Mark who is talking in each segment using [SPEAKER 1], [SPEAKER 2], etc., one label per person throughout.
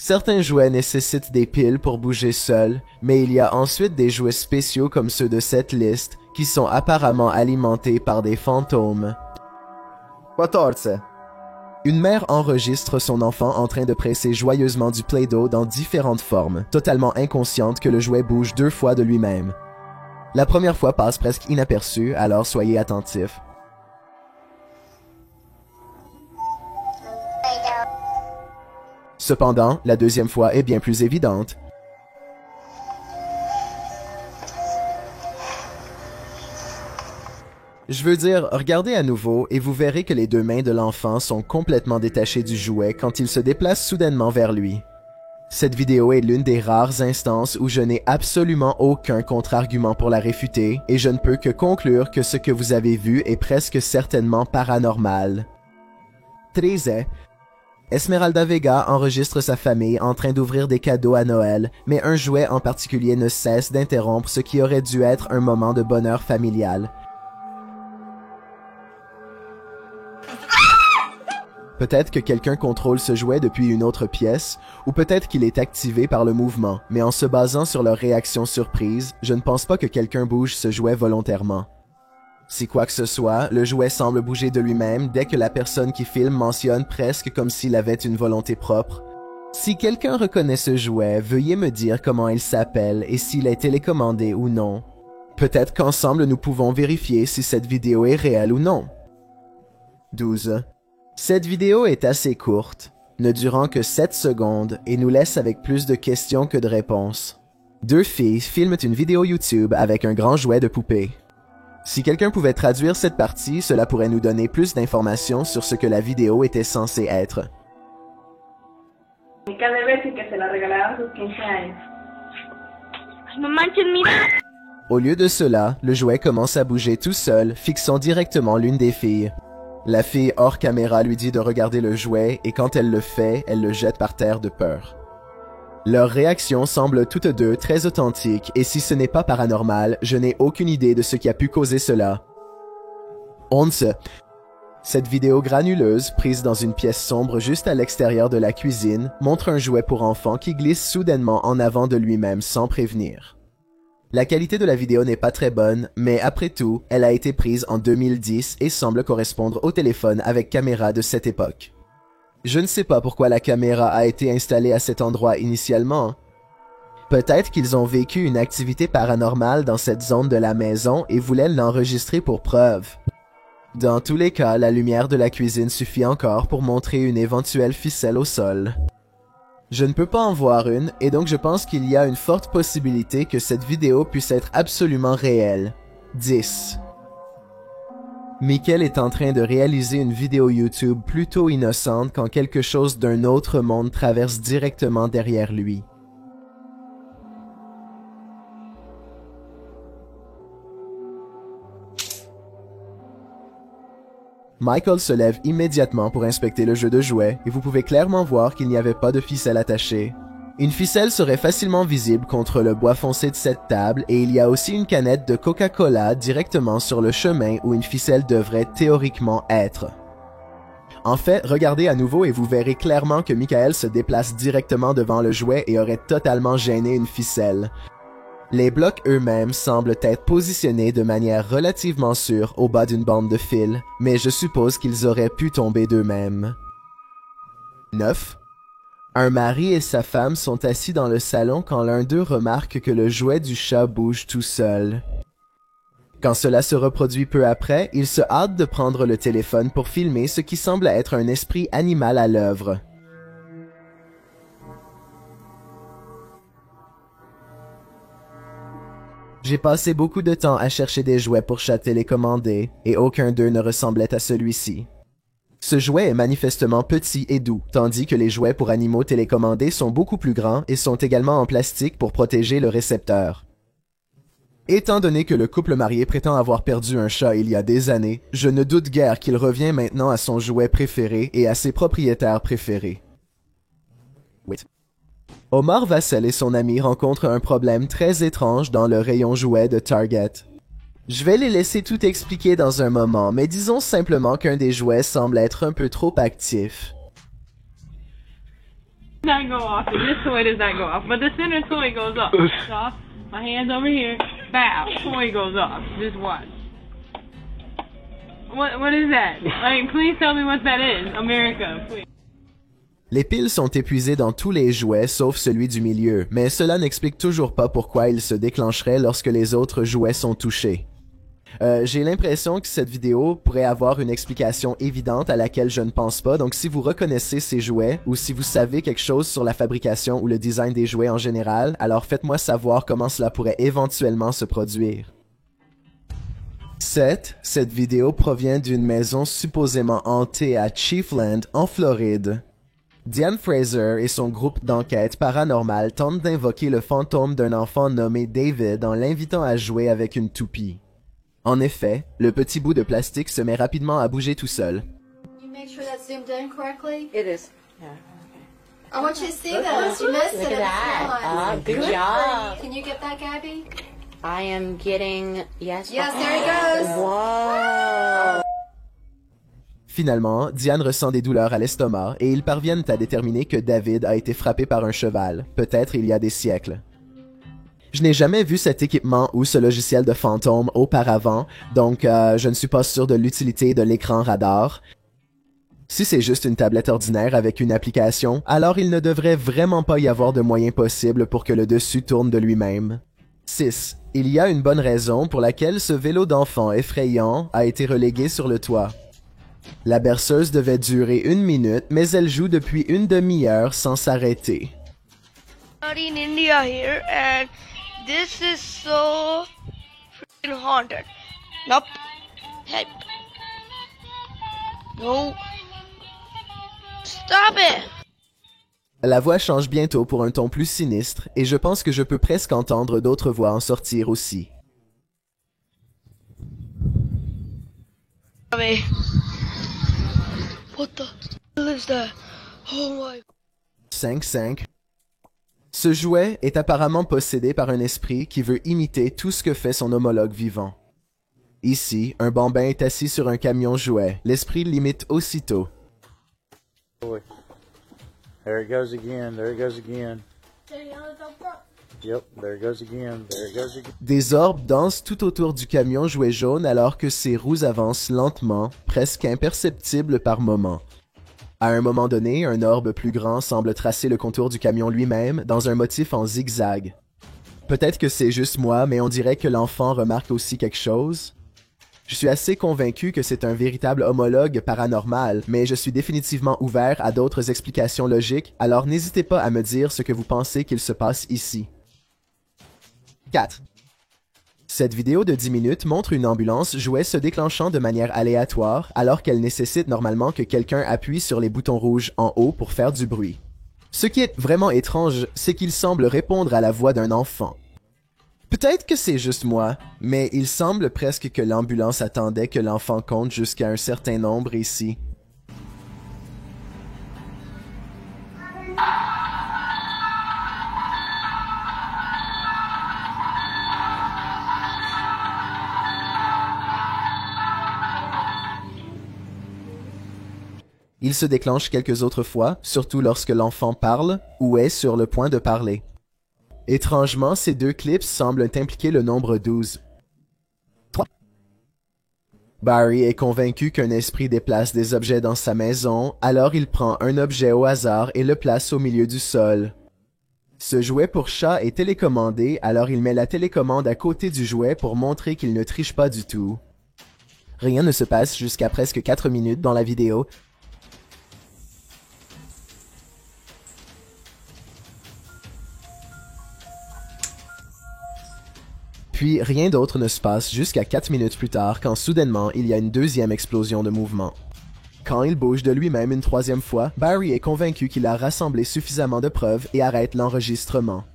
[SPEAKER 1] Certains jouets nécessitent des piles pour bouger seuls, mais il y a ensuite des jouets spéciaux comme ceux de cette liste, qui sont apparemment alimentés par des fantômes. 14. Une mère enregistre son enfant en train de presser joyeusement du Play-Doh dans différentes formes, totalement inconsciente que le jouet bouge 2 fois de lui-même. La première fois passe presque inaperçue, alors soyez attentifs. Cependant, la deuxième fois est bien plus évidente. Je veux dire, regardez à nouveau et vous verrez que les 2 mains de l'enfant sont complètement détachées du jouet quand il se déplace soudainement vers lui. Cette vidéo est l'une des rares instances où je n'ai absolument aucun contre-argument pour la réfuter et je ne peux que conclure que ce que vous avez vu est presque certainement paranormal. 13. Esmeralda Vega enregistre sa famille en train d'ouvrir des cadeaux à Noël, mais un jouet en particulier ne cesse d'interrompre ce qui aurait dû être un moment de bonheur familial. Peut-être que quelqu'un contrôle ce jouet depuis une autre pièce, ou peut-être qu'il est activé par le mouvement, mais en se basant sur leur réaction surprise, je ne pense pas que quelqu'un bouge ce jouet volontairement. Si quoi que ce soit, le jouet semble bouger de lui-même dès que la personne qui filme mentionne presque comme s'il avait une volonté propre. Si quelqu'un reconnaît ce jouet, veuillez me dire comment il s'appelle et s'il est télécommandé ou non. Peut-être qu'ensemble nous pouvons vérifier si cette vidéo est réelle ou non. 12. Cette vidéo est assez courte, ne durant que 7 secondes et nous laisse avec plus de questions que de réponses. 2 filles filment une vidéo YouTube avec un grand jouet de poupée. Si quelqu'un pouvait traduire cette partie, cela pourrait nous donner plus d'informations sur ce que la vidéo était censée être. Au lieu de cela, le jouet commence à bouger tout seul, fixant directement l'une des filles. La fille hors caméra lui dit de regarder le jouet et quand elle le fait, elle le jette par terre de peur. Leurs réactions semblent toutes deux très authentiques et si ce n'est pas paranormal, je n'ai aucune idée de ce qui a pu causer cela. 11. Cette vidéo granuleuse, prise dans une pièce sombre juste à l'extérieur de la cuisine, montre un jouet pour enfant qui glisse soudainement en avant de lui-même sans prévenir. La qualité de la vidéo n'est pas très bonne, mais après tout, elle a été prise en 2010 et semble correspondre au téléphone avec caméra de cette époque. Je ne sais pas pourquoi la caméra a été installée à cet endroit initialement. Peut-être qu'ils ont vécu une activité paranormale dans cette zone de la maison et voulaient l'enregistrer pour preuve. Dans tous les cas, la lumière de la cuisine suffit encore pour montrer une éventuelle ficelle au sol. Je ne peux pas en voir une, et donc je pense qu'il y a une forte possibilité que cette vidéo puisse être absolument réelle. 10. Michael est en train de réaliser une vidéo YouTube plutôt innocente quand quelque chose d'un autre monde traverse directement derrière lui. Michael se lève immédiatement pour inspecter le jeu de jouets et vous pouvez clairement voir qu'il n'y avait pas de ficelle attachée. Une ficelle serait facilement visible contre le bois foncé de cette table et il y a aussi une canette de Coca-Cola directement sur le chemin où une ficelle devrait théoriquement être. En fait, regardez à nouveau et vous verrez clairement que Michael se déplace directement devant le jouet et aurait totalement gêné une ficelle. Les blocs eux-mêmes semblent être positionnés de manière relativement sûre au bas d'une bande de fil, mais je suppose qu'ils auraient pu tomber d'eux-mêmes. 9. Un mari et sa femme sont assis dans le salon quand l'un d'eux remarque que le jouet du chat bouge tout seul. Quand cela se reproduit peu après, il se hâte de prendre le téléphone pour filmer ce qui semble être un esprit animal à l'œuvre. J'ai passé beaucoup de temps à chercher des jouets pour chats télécommandés, et aucun d'eux ne ressemblait à celui-ci. Ce jouet est manifestement petit et doux, tandis que les jouets pour animaux télécommandés sont beaucoup plus grands et sont également en plastique pour protéger le récepteur. Étant donné que le couple marié prétend avoir perdu un chat il y a des années, je ne doute guère qu'il revient maintenant à son jouet préféré et à ses propriétaires préférés. 8. Omar Vassell et son ami rencontrent un problème très étrange dans le rayon jouets de Target. Je vais les laisser tout expliquer dans un moment, mais disons simplement qu'un des jouets semble être un peu trop actif.
[SPEAKER 2] not go off, and this toy does not go off, but the center toy goes off. Off. My hand's over here. Bow. Toy goes off. Just watch. What is that? Like, please tell me what that is. America, please.
[SPEAKER 1] Les piles sont épuisées dans tous les jouets sauf celui du milieu, mais cela n'explique toujours pas pourquoi il se déclencherait lorsque les autres jouets sont touchés. J'ai l'impression que cette vidéo pourrait avoir une explication évidente à laquelle je ne pense pas, donc si vous reconnaissez ces jouets ou si vous savez quelque chose sur la fabrication ou le design des jouets en général, alors faites-moi savoir comment cela pourrait éventuellement se produire. 7. Cette vidéo provient d'une maison supposément hantée à Chiefland, en Floride. Diane Fraser et son groupe d'enquête paranormale tentent d'invoquer le fantôme d'un enfant nommé David en l'invitant à jouer avec une toupie. En effet, le petit bout de plastique se met rapidement à bouger tout seul.
[SPEAKER 3] You make sure that's zoomed in correctly?
[SPEAKER 4] It is. Yeah. Okay.
[SPEAKER 3] I want you to see this. You missed
[SPEAKER 4] Look
[SPEAKER 3] it.
[SPEAKER 4] at that. Good job.
[SPEAKER 3] Can you get that, Gabby?
[SPEAKER 4] I am getting yes.
[SPEAKER 3] Yes, there he goes.
[SPEAKER 4] Whoa.
[SPEAKER 1] Finalement, Diane ressent des douleurs à l'estomac et ils parviennent à déterminer que David a été frappé par un cheval, peut-être il y a des siècles. Je n'ai jamais vu cet équipement ou ce logiciel de fantôme auparavant, donc je ne suis pas sûr de l'utilité de l'écran radar. Si c'est juste une tablette ordinaire avec une application, alors il ne devrait vraiment pas y avoir de moyen possible pour que le dessus tourne de lui-même. 6. Il y a une bonne raison pour laquelle ce vélo d'enfant effrayant a été relégué sur le toit. La berceuse devait durer 1 minute, mais elle joue depuis une demi-heure sans s'arrêter.
[SPEAKER 5] In India here, and this is so freaking haunted. Nope. Hey. No. Stop it.
[SPEAKER 1] La voix change bientôt pour un ton plus sinistre, et je pense que je peux presque entendre d'autres voix en sortir aussi.
[SPEAKER 5] Away. What the hell is that? Oh my.
[SPEAKER 1] 5-5. Ce jouet est apparemment possédé par un esprit qui veut imiter tout ce que fait son homologue vivant. Ici, un bambin est assis sur un camion jouet. L'esprit l'imite aussitôt.
[SPEAKER 6] There it goes again, there it goes again. Yep, there it goes again, there it goes again.
[SPEAKER 1] Des orbes dansent tout autour du camion jouet jaune alors que ses roues avancent lentement, presque imperceptibles par moments. À un moment donné, un orbe plus grand semble tracer le contour du camion lui-même dans un motif en zigzag. Peut-être que c'est juste moi, mais on dirait que l'enfant remarque aussi quelque chose. Je suis assez convaincu que c'est un véritable homologue paranormal, mais je suis définitivement ouvert à d'autres explications logiques, alors n'hésitez pas à me dire ce que vous pensez qu'il se passe ici. 4. Cette vidéo de 10 minutes montre une ambulance jouet se déclenchant de manière aléatoire alors qu'elle nécessite normalement que quelqu'un appuie sur les boutons rouges en haut pour faire du bruit. Ce qui est vraiment étrange, c'est qu'il semble répondre à la voix d'un enfant. Peut-être que c'est juste moi, mais il semble presque que l'ambulance attendait que l'enfant compte jusqu'à un certain nombre ici. Il se déclenche quelques autres fois, surtout lorsque l'enfant parle ou est sur le point de parler. Étrangement, ces deux clips semblent impliquer le nombre 12. 3. Barry est convaincu qu'un esprit déplace des objets dans sa maison, alors il prend un objet au hasard et le place au milieu du sol. Ce jouet pour chat est télécommandé, alors il met la télécommande à côté du jouet pour montrer qu'il ne triche pas du tout. Rien ne se passe jusqu'à presque 4 minutes dans la vidéo. Puis rien d'autre ne se passe jusqu'à 4 minutes plus tard quand soudainement il y a une deuxième explosion de mouvement. Quand il bouge de lui-même une troisième fois, Barry est convaincu qu'il a rassemblé suffisamment de preuves et arrête l'enregistrement.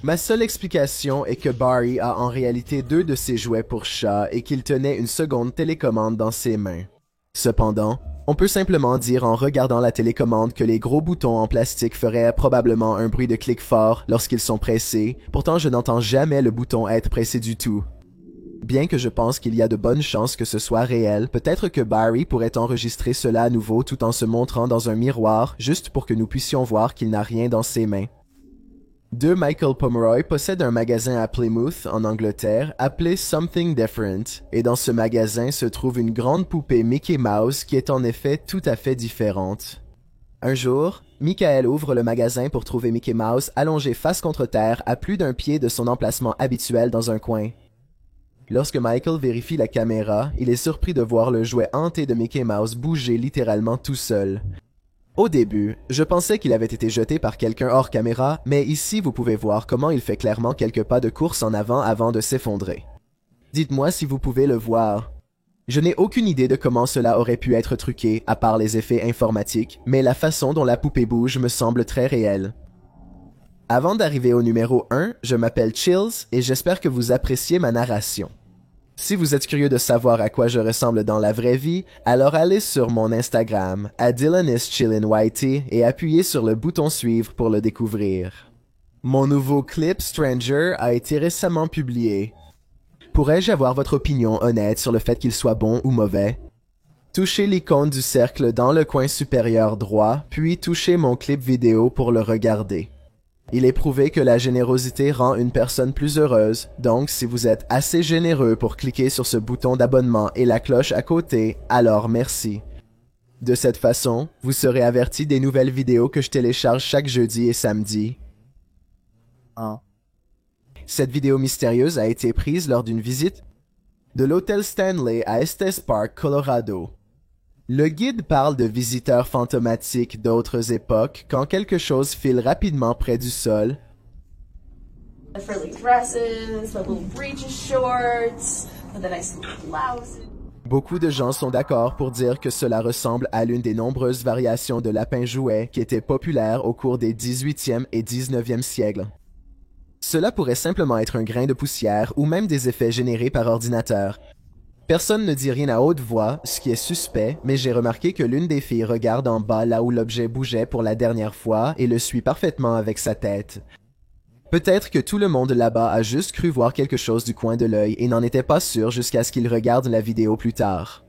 [SPEAKER 1] Ma seule explication est que Barry a en réalité 2 de ses jouets pour chat et qu'il tenait une seconde télécommande dans ses mains. Cependant, on peut simplement dire en regardant la télécommande que les gros boutons en plastique feraient probablement un bruit de clic fort lorsqu'ils sont pressés, pourtant je n'entends jamais le bouton être pressé du tout. Bien que je pense qu'il y a de bonnes chances que ce soit réel, peut-être que Barry pourrait enregistrer cela à nouveau tout en se montrant dans un miroir, juste pour que nous puissions voir qu'il n'a rien dans ses mains. 2 Michael Pomeroy possède un magasin à Plymouth, en Angleterre, appelé Something Different, et dans ce magasin se trouve une grande poupée Mickey Mouse qui est en effet tout à fait différente. Un jour, Michael ouvre le magasin pour trouver Mickey Mouse allongé face contre terre à plus d'un pied de son emplacement habituel dans un coin. Lorsque Michael vérifie la caméra, il est surpris de voir le jouet hanté de Mickey Mouse bouger littéralement tout seul. Au début, je pensais qu'il avait été jeté par quelqu'un hors caméra, mais ici vous pouvez voir comment il fait clairement quelques pas de course en avant de s'effondrer. Dites-moi si vous pouvez le voir. Je n'ai aucune idée de comment cela aurait pu être truqué, à part les effets informatiques, mais la façon dont la poupée bouge me semble très réelle. Avant d'arriver au numéro 1, je m'appelle Chills et j'espère que vous appréciez ma narration. Si vous êtes curieux de savoir à quoi je ressemble dans la vraie vie, alors allez sur mon Instagram, @DylanIsChillinWhitey, et appuyez sur le bouton suivre pour le découvrir. Mon nouveau clip Stranger a été récemment publié. Pourrais-je avoir votre opinion honnête sur le fait qu'il soit bon ou mauvais? Touchez l'icône du cercle dans le coin supérieur droit, puis touchez mon clip vidéo pour le regarder. Il est prouvé que la générosité rend une personne plus heureuse, donc si vous êtes assez généreux pour cliquer sur ce bouton d'abonnement et la cloche à côté, alors merci. De cette façon, vous serez averti des nouvelles vidéos que je télécharge chaque jeudi et samedi. Cette vidéo mystérieuse a été prise lors d'une visite de l'hôtel Stanley à Estes Park, Colorado. Le guide parle de visiteurs fantomatiques d'autres époques quand quelque chose file rapidement près du sol.
[SPEAKER 7] The frilly dresses, the little breeches shorts, the nice little blouses.
[SPEAKER 1] Beaucoup de gens sont d'accord pour dire que cela ressemble à l'une des nombreuses variations de lapin-jouet qui étaient populaires au cours des 18e et 19e siècles. Cela pourrait simplement être un grain de poussière ou même des effets générés par ordinateur. Personne ne dit rien à haute voix, ce qui est suspect, mais j'ai remarqué que l'une des filles regarde en bas là où l'objet bougeait pour la dernière fois et le suit parfaitement avec sa tête. Peut-être que tout le monde là-bas a juste cru voir quelque chose du coin de l'œil et n'en était pas sûr jusqu'à ce qu'il regarde la vidéo plus tard.